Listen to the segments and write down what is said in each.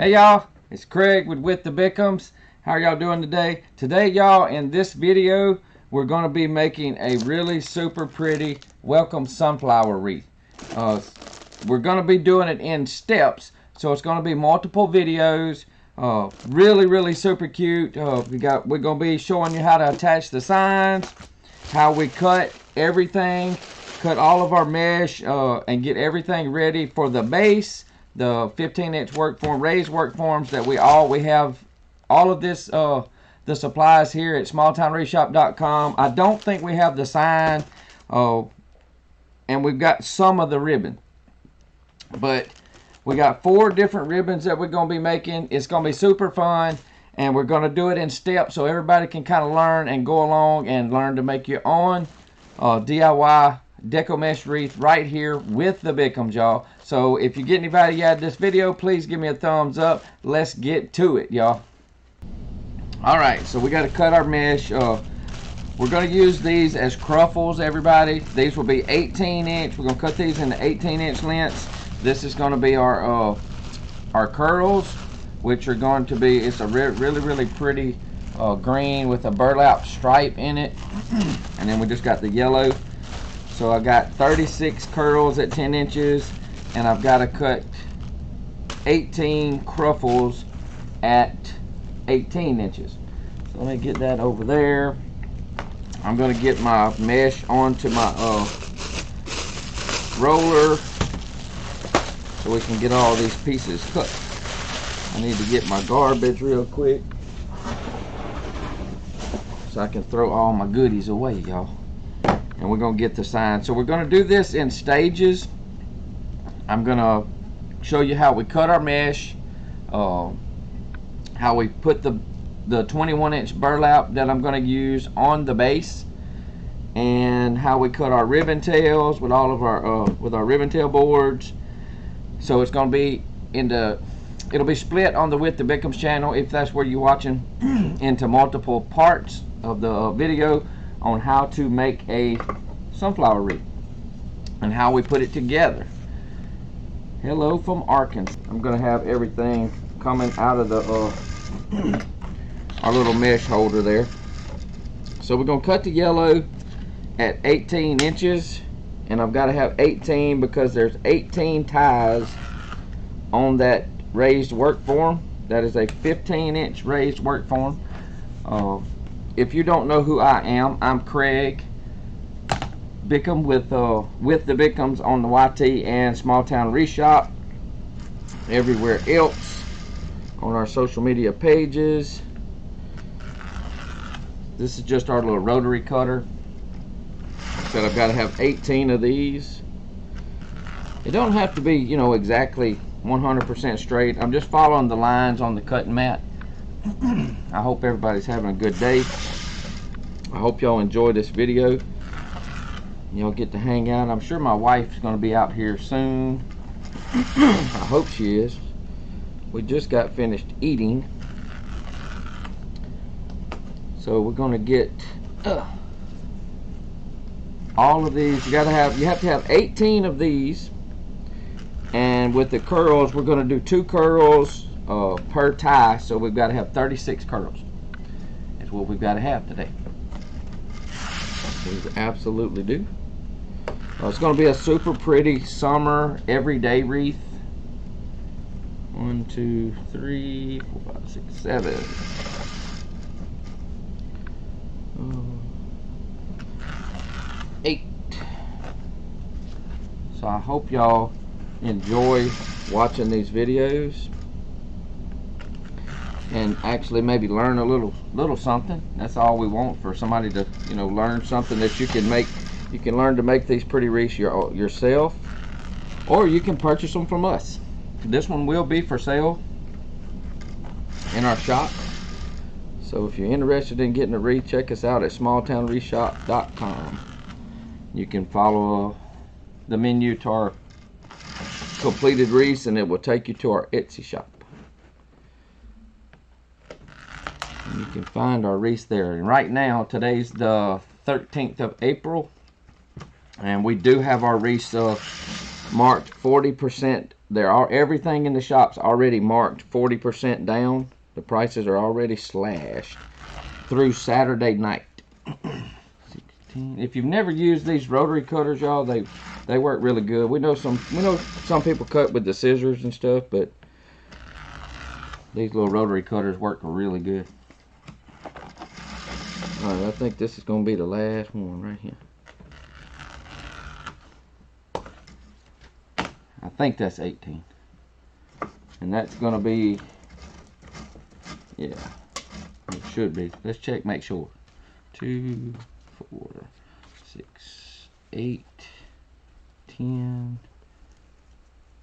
Hey y'all, it's Craig with the Bickums. How are y'all doing today? Today y'all, in this video, we're going to be making a really super pretty welcome sunflower wreath. We're going to be doing it in steps, so it's going to be multiple videos. Really super cute. We're going to be showing you how to attach the signs, how we cut everything, cut all of our mesh, and get everything ready for the base. The 15-inch work form, raised work forms that we have all of this, the supplies here at smalltownwreathshop.com. I don't think we have the sign, and we've got some of the ribbon, but we got 4 different ribbons that we're going to be making. It's going to be super fun, and we're going to do it in steps so everybody can kind of learn and go along and learn to make your own DIY deco mesh wreath right here with the Bickums, y'all. So if you get any value out of this video, please give me a thumbs up. Let's get to it, y'all. Alright, so we got to cut our mesh. We're going to use these as cruffles, everybody. These will be 18-inch. We're going to cut these into 18-inch lengths. This is going to be our curls, which are going to be, it's a really pretty green with a burlap stripe in it. And then we just got the yellow. So I got 36 curls at 10 inches, and I've got to cut 18 cruffles at 18 inches. So let me get that over there. I'm going to get my mesh onto my roller so we can get all these pieces cut. I need to get my garbage real quick so I can throw all my goodies away, y'all. And we're going to get the sign. So we're going to do this in stages. I'm going to show you how we cut our mesh, how we put the 21-inch burlap that I'm going to use on the base, and how we cut our ribbon tails with all of our ribbon tail boards. So it's going to be it'll be split on the With the Bickums channel, if that's where you're watching, into multiple parts of the video on how to make a sunflower wreath and how we put it together. Hello from Arkansas. I'm gonna have everything coming out of the our little mesh holder there. So we're gonna cut the yellow at 18 inches, and I've got to have 18 because there's 18 ties on that raised work form. That is a 15-inch raised work form. If you don't know who I am, I'm Craig Bickum with the Bickums on the YT and Small Town Wreath Shop. Everywhere else on our social media pages. This is just our little rotary cutter. So I've got to have 18 of these. It don't have to be, you know, exactly 100% straight. I'm just following the lines on the cutting mat. I hope everybody's having a good day. I hope y'all enjoy this video. Y'all get to hang out. I'm sure my wife's going to be out here soon. I hope she is. We just got finished eating. So we're going to get all of these. You have to have 18 of these. And with the curls, we're going to do 2 curls per tie, so we've got to have 36 curls. That's what we've got to have today. We absolutely do. It's going to be a super pretty summer everyday wreath. 1, 2, 3, 4, 5, 6, 7. 8. So I hope y'all enjoy watching these videos and actually maybe learn a little something. That's all we want, for somebody to, you know, learn something that you can make. You can learn to make these pretty wreaths yourself, or you can purchase them from us. This one will be for sale in our shop. So if you're interested in getting a wreath, check us out at smalltownwreathshop.com. You can follow the menu to our completed wreaths, and it will take you to our Etsy shop. And you can find our wreaths there. And right now, today's the 13th of April, and we do have our wreaths marked 40% everything in the shop's already marked 40% down. The prices are already slashed through Saturday night. 16. If you've never used these rotary cutters, y'all, they work really good. We know some people cut with the scissors and stuff, but these little rotary cutters work really good. All right, I think this is going to be the last one right here. I think that's 18. And that's going to be, yeah, it should be. Let's check, make sure. 2, 4, 6, 8, 10,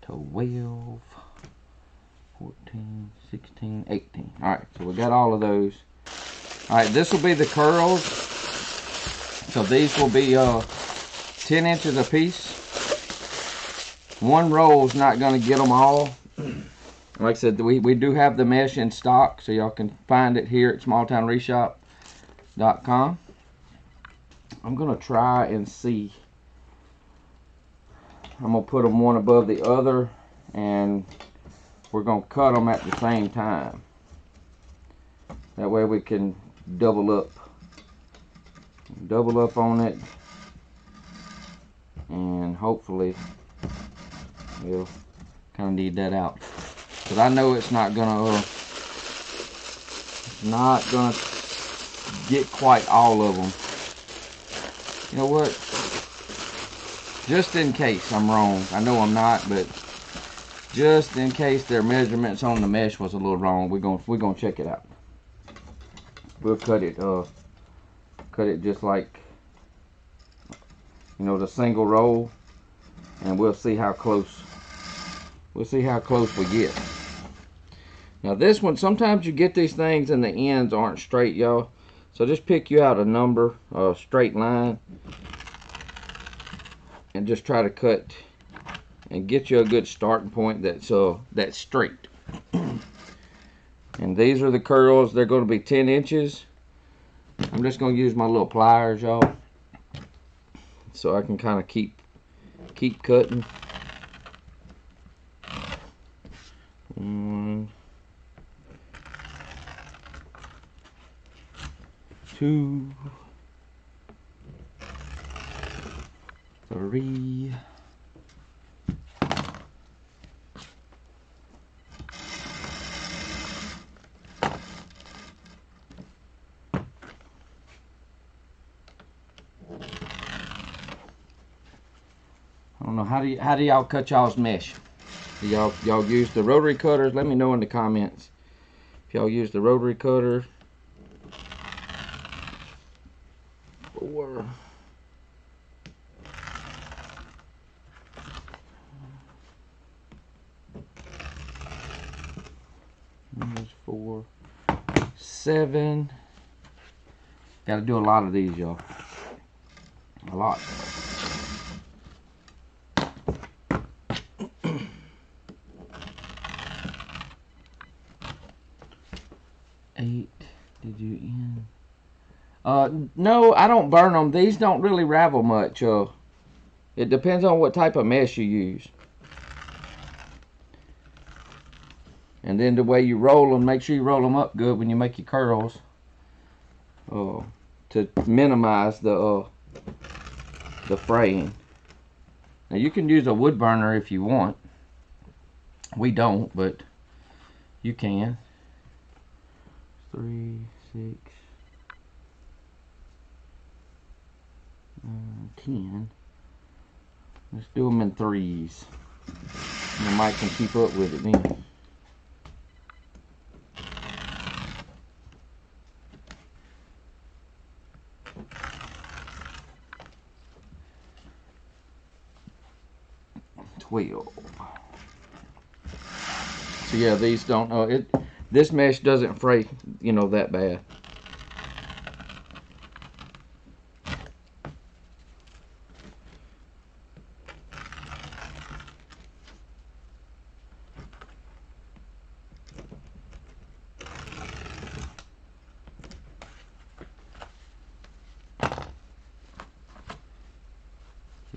12, 14, 16, 18. All right, so we got all of those. All right, this will be the curls. So these will be 10 inches a piece. One roll is not going to get them all. Like I said, we do have the mesh in stock, so y'all can find it here at smalltownwreathshop.com. I'm going to try and see. I'm going to put them one above the other, and we're going to cut them at the same time. That way we can double up on it, and hopefully we'll kind of need that out, because I know it's not gonna get quite all of them. You know what, just in case I'm wrong, I know I'm not, but just in case their measurements on the mesh was a little wrong, we're gonna check it out. We'll cut it just like, you know, the single roll, and we'll see how close we get. Now this one, sometimes you get these things and the ends aren't straight, y'all, so just pick you out a number, a straight line, and just try to cut and get you a good starting point that's straight. And these are the curls. They're going to be 10 inches. I'm just going to use my little pliers, y'all, so I can kind of keep cutting. 1, 2, 3. I don't know, how do y'all cut y'all's mesh? Do y'all use the rotary cutters? Let me know in the comments if y'all use the rotary cutter. 4. There's 4, 7. Got to do a lot of these, y'all. A lot. 8. Did you end? No, I don't burn them. These don't really ravel much. It depends on what type of mesh you use. And then the way you roll them, make sure you roll them up good when you make your curls. To minimize the fraying. Now you can use a wood burner if you want. We don't, but you can. 3, 6, 10. Let's do them in 3s. The mic can keep up with it then. So yeah, these don't. This mesh doesn't fray, you know, that bad.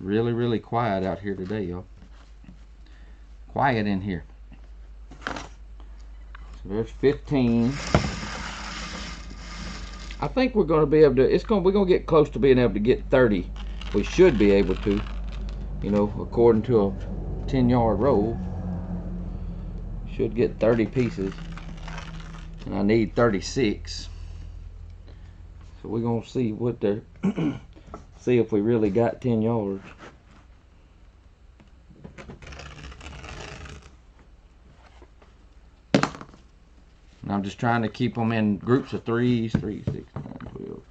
Really quiet out here today, y'all. quiet in here. So there's 15. I think we're going to be able to, we're going to get close to being able to get 30. We should be able to, you know, according to a 10-yard roll. Should get 30 pieces. And I need 36. So we're going to see what they're, see if we really got 10 yards. And I'm just trying to keep them in groups of 3s, 3, 6, 9, 12,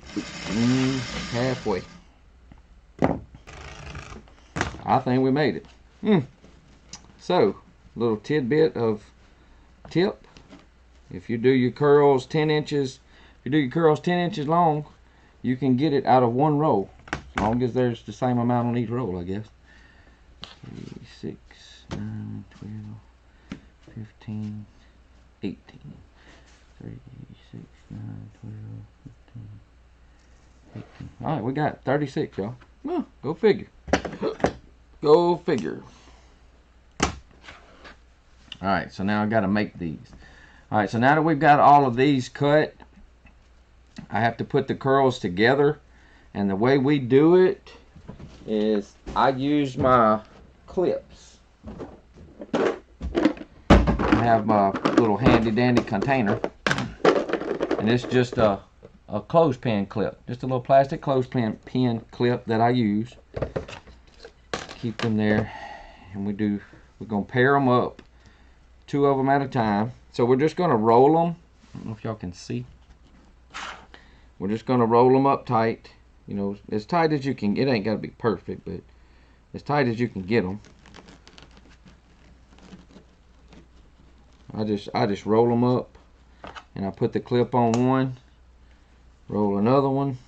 15, halfway. I think we made it. So, little tidbit of tip. If you do your curls 10 inches, if you do your curls 10 inches long, you can get it out of one roll. As long as there's the same amount on each roll, I guess. 3, 6, 9, 12, 15, 18, 3, 6, 9, 12, 15, 18. Alright, we got 36, y'all. Well, go figure. Go figure. Alright, so now I got to make these. Alright, so now that we've got all of these cut, I have to put the curls together. And the way we do it is I use my clips. I have my little handy dandy container, and it's just a clothespin clip, just a little plastic clothespin clip that I use. Keep them there, and we're gonna pair them up, 2 of them at a time. So we're just gonna roll them. I don't know if y'all can see. We're just gonna roll them up tight, you know, as tight as you can. It ain't gotta be perfect, but as tight as you can get them. I just roll them up, and I put the clip on one, roll another one,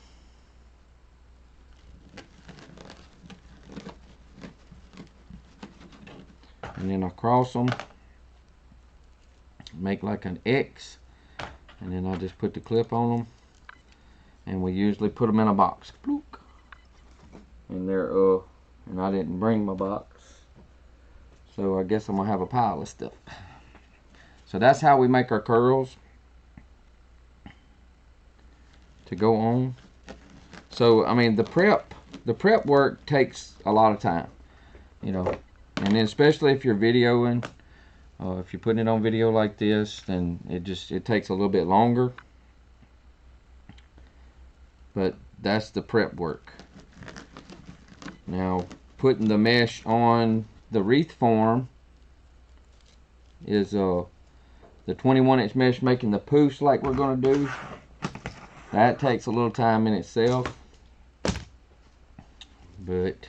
and then I cross them, make like an X, and then I just put the clip on them, and we usually put them in a box. And they're and I didn't bring my box, so I guess I'm gonna have a pile of stuff. So that's how we make our curls to go on. So I mean, the prep work takes a lot of time, you know, and then especially if you're videoing, if you're putting it on video like this, then it takes a little bit longer. But that's the prep work. Now, putting the mesh on the wreath form is the 21-inch mesh, making the poofs like we're going to do. That takes a little time in itself, but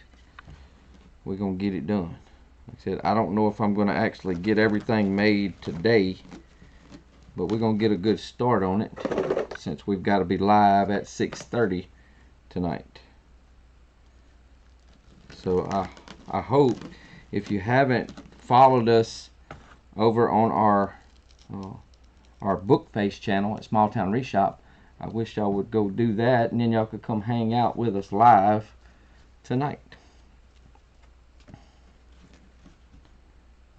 we're going to get it done. Like I said, I don't know if I'm going to actually get everything made today, but we're going to get a good start on it, since we've got to be live at 6:30 tonight. So I hope, if you haven't followed us over on our Bookface channel at Small Town Wreath Shop, I wish y'all would go do that, and then y'all could come hang out with us live tonight.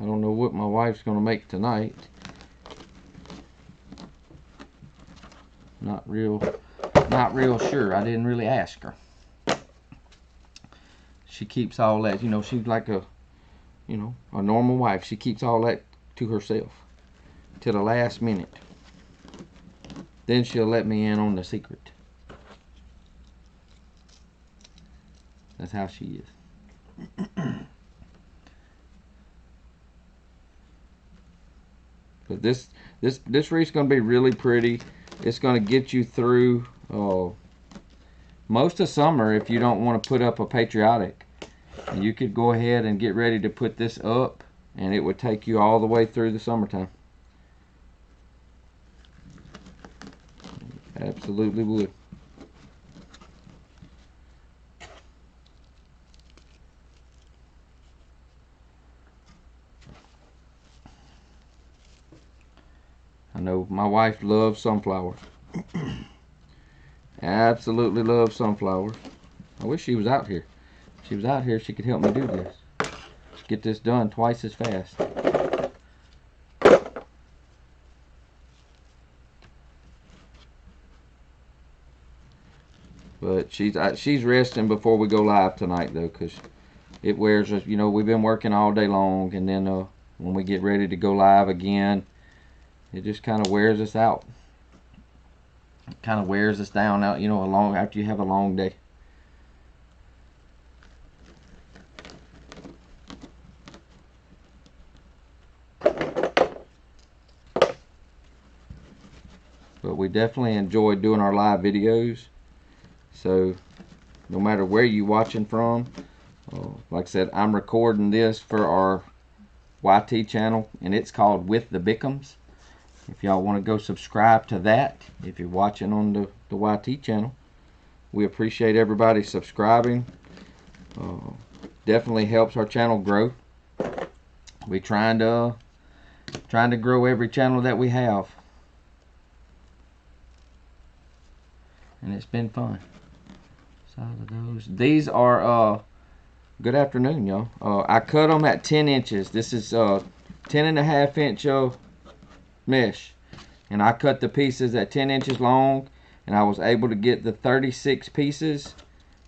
I don't know what my wife's going to make tonight. Not real sure. I didn't really ask her. She keeps all that, you know, she's like a normal wife. She keeps all that to herself till the last minute. Then she'll let me in on the secret. That's how she is. But this wreath's going to be really pretty. It's going to get you through most of summer. If you don't want to put up a patriotic, you could go ahead and get ready to put this up, and it would take you all the way through the summertime. Absolutely would. I know my wife loves sunflowers. Absolutely loves sunflowers. I wish she was out here. If she was out here, she could help me do this. get this done twice as fast. But she's resting before we go live tonight though, because it wears us. You know, we've been working all day long, and then when we get ready to go live again, it just kind of wears us out. It kind of wears us down out, you know, after you have a long day. But we definitely enjoy doing our live videos. So no matter where you're watching from, like I said, I'm recording this for our YT channel, and it's called With the Bickums. If y'all want to go subscribe to that, if you're watching on the YT channel, we appreciate everybody subscribing. Definitely helps our channel grow. We're trying to grow every channel that we have, and it's been fun. Side of those. These are good afternoon, y'all. I cut them at 10 inches. This is 10.5 inch mesh, and I cut the pieces at 10 inches long, and I was able to get the 36 pieces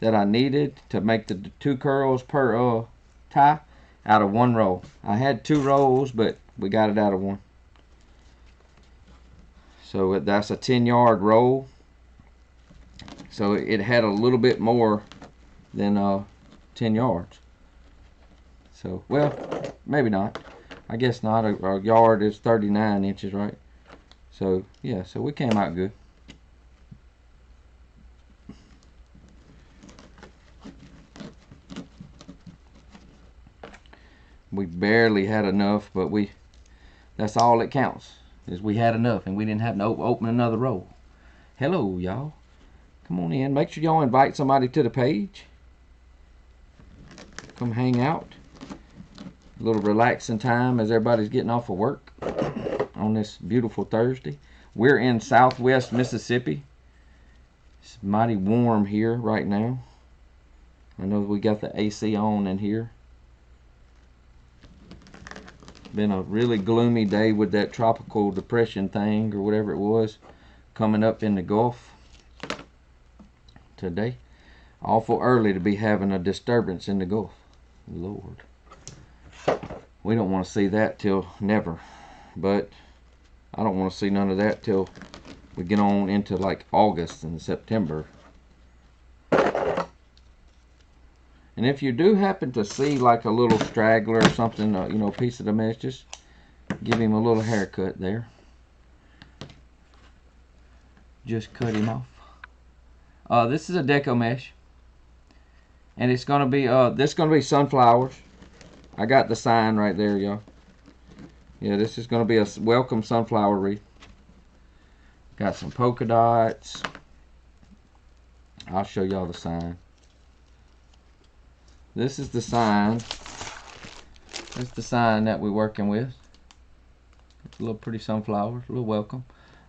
that I needed to make the 2 curls per tie out of 1 roll. I had 2 rolls, but we got it out of 1. So that's a 10-yard roll. So it had a little bit more than 10 yards. So, well, maybe not. I guess not. A yard is 39 inches, right? So, yeah, so we came out good. We barely had enough, but that's all that counts, is we had enough, and we didn't have to open another roll. Hello, y'all. Come on in. Make sure y'all invite somebody to the page. Come hang out. A little relaxing time as everybody's getting off of work on this beautiful Thursday. We're in Southwest Mississippi. It's mighty warm here right now. I know we got the AC on in here. Been a really gloomy day with that tropical depression thing or whatever it was coming up in the Gulf today. Awful early to be having a disturbance in the Gulf. Lord, we don't want to see that till never, but I don't want to see none of that till we get on into like August and September. And if you do happen to see like a little straggler or something, you know, piece of the mesh, just give him a little haircut there. Just cut him off. This is a deco mesh, and it's gonna be this is gonna be sunflowers. I got the sign right there, y'all. Yeah, this is gonna be a welcome sunflower wreath. Got some polka dots. I'll show y'all the sign. This is the sign. That's the sign that we're working with. It's a little pretty sunflowers, a little welcome,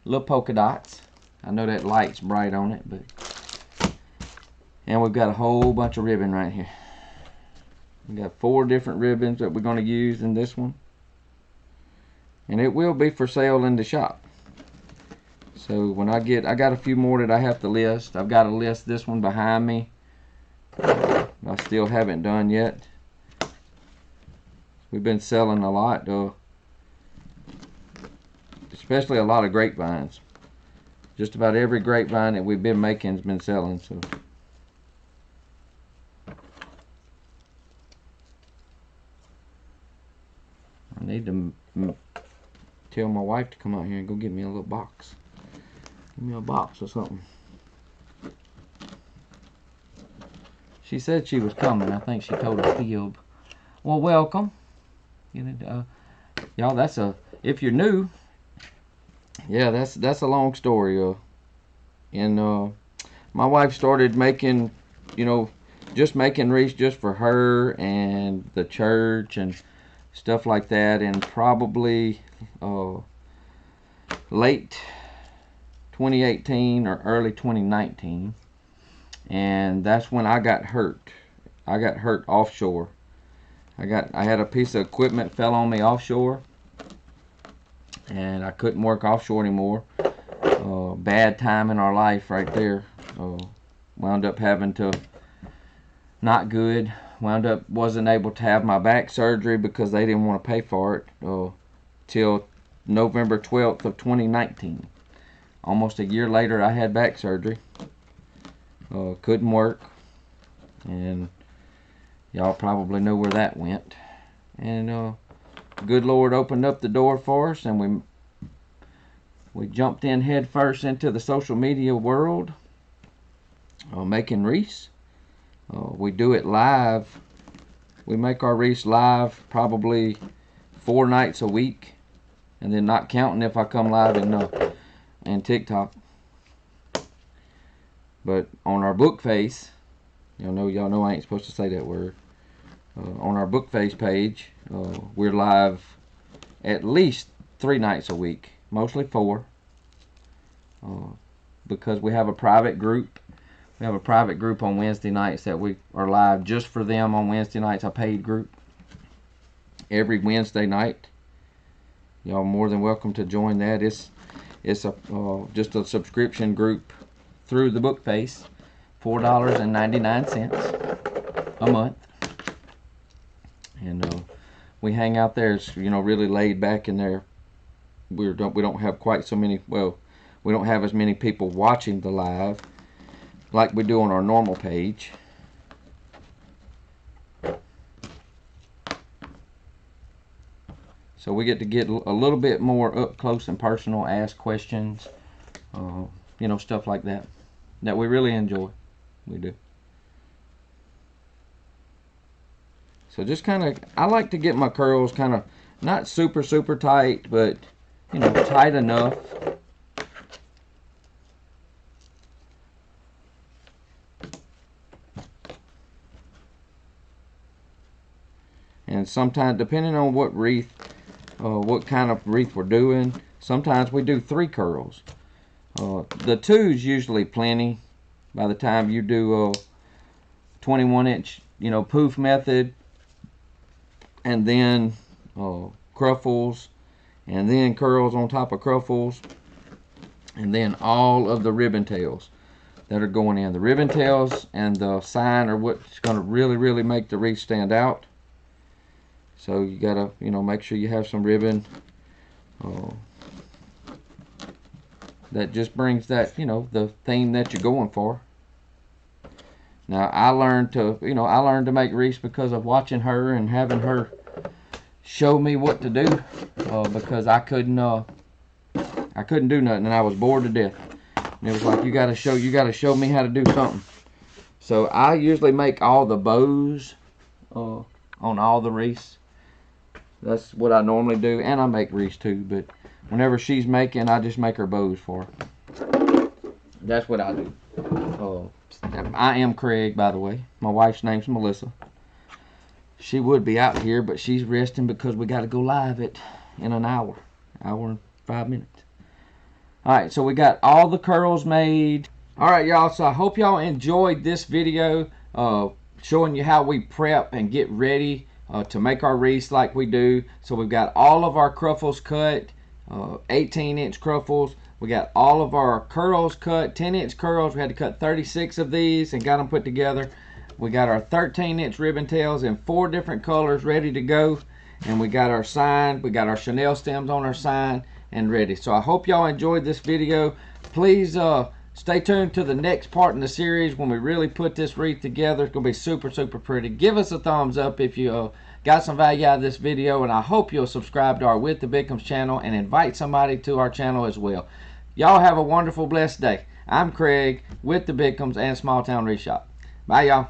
a little polka dots. I know that light's bright on it, but. And we've got a whole bunch of ribbon right here. We got 4 different ribbons that we're going to use in this one. And it will be for sale in the shop. So when I got a few more that I have to list. I've got to list this one behind me. I still haven't done yet. We've been selling a lot, especially a lot of grapevines. Just about every grapevine that we've been making has been selling. So. I need to tell my wife to come out here and go get me a little box. Give me a box or something. She said she was coming. I think she told a fib. Well, welcome. Y'all, if you're new, yeah, that's a long story. And my wife started making, just making wreaths just for her and the church and stuff like that, and probably late 2018 or early 2019, and that's when I got hurt. I got hurt offshore. I had a piece of equipment fell on me offshore, and I couldn't work offshore anymore. Bad time in our life right there. Wound up having to, not good. Wasn't able to have my back surgery because they didn't want to pay for it till November 12th of 2019. Almost a year later, I had back surgery. Couldn't work, and y'all probably know where that went. And good Lord opened up the door for us, and we jumped in head first into the social media world, making wreaths. We do it live. We make our wreaths live probably 4 nights a week, and then not counting if I come live in TikTok. But on our book face, y'all know I ain't supposed to say that word. On our book face page, we're live at least 3 nights a week, mostly 4, because we have a private group. We have a private group on Wednesday nights that we are live just for them on Wednesday nights, a paid group. Every Wednesday night. Y'all more than welcome to join that. It's just a subscription group through the book face. $4.99 a month. And we hang out there. It's, really laid back in there. We don't have quite so many, well, we don't have as many people watching the live like we do on our normal page. So we get to get a little bit more up close and personal, ask questions, stuff like that we really enjoy. We do. So just kind of, I like to get my curls kind of not super tight, but tight enough. And sometimes, depending on what wreath, what kind of wreath we're doing, sometimes we do 3 curls. The 2's usually plenty. By the time you do a 21-inch, poof method, and then cruffles, and then curls on top of cruffles, and then all of the ribbon tails that are going in. The ribbon tails and the sign are what's going to really make the wreath stand out. So you gotta, make sure you have some ribbon that just brings that, the theme that you're going for. Now I learned to make wreaths because of watching her and having her show me what to do, because I couldn't do nothing, and I was bored to death. And it was like, you gotta show me how to do something. So I usually make all the bows on all the wreaths. That's what I normally do, and I make wreaths too, but whenever she's making, I just make her bows for her. That's what I do. I am Craig, by the way. My wife's name's Melissa. She would be out here, but she's resting because we got to go live in an hour and 5 minutes. Alright, so we got all the curls made. Alright, y'all, so I hope y'all enjoyed this video showing you how we prep and get ready to make our wreaths like we do. So we've got all of our cruffles cut, 18-inch cruffles. We got all of our curls cut, 10-inch curls. We had to cut 36 of these and got them put together. We got our 13-inch ribbon tails in 4 different colors ready to go. And we got our sign. We got our Chanel stems on our sign and ready. So I hope y'all enjoyed this video. Please stay tuned to the next part in the series when we really put this wreath together. It's going to be super pretty. Give us a thumbs up if you got some value out of this video, and I hope you'll subscribe to our With the Bickums channel and invite somebody to our channel as well. Y'all have a wonderful, blessed day. I'm Craig with the Bickums and Small Town Wreath Shop. Bye, y'all.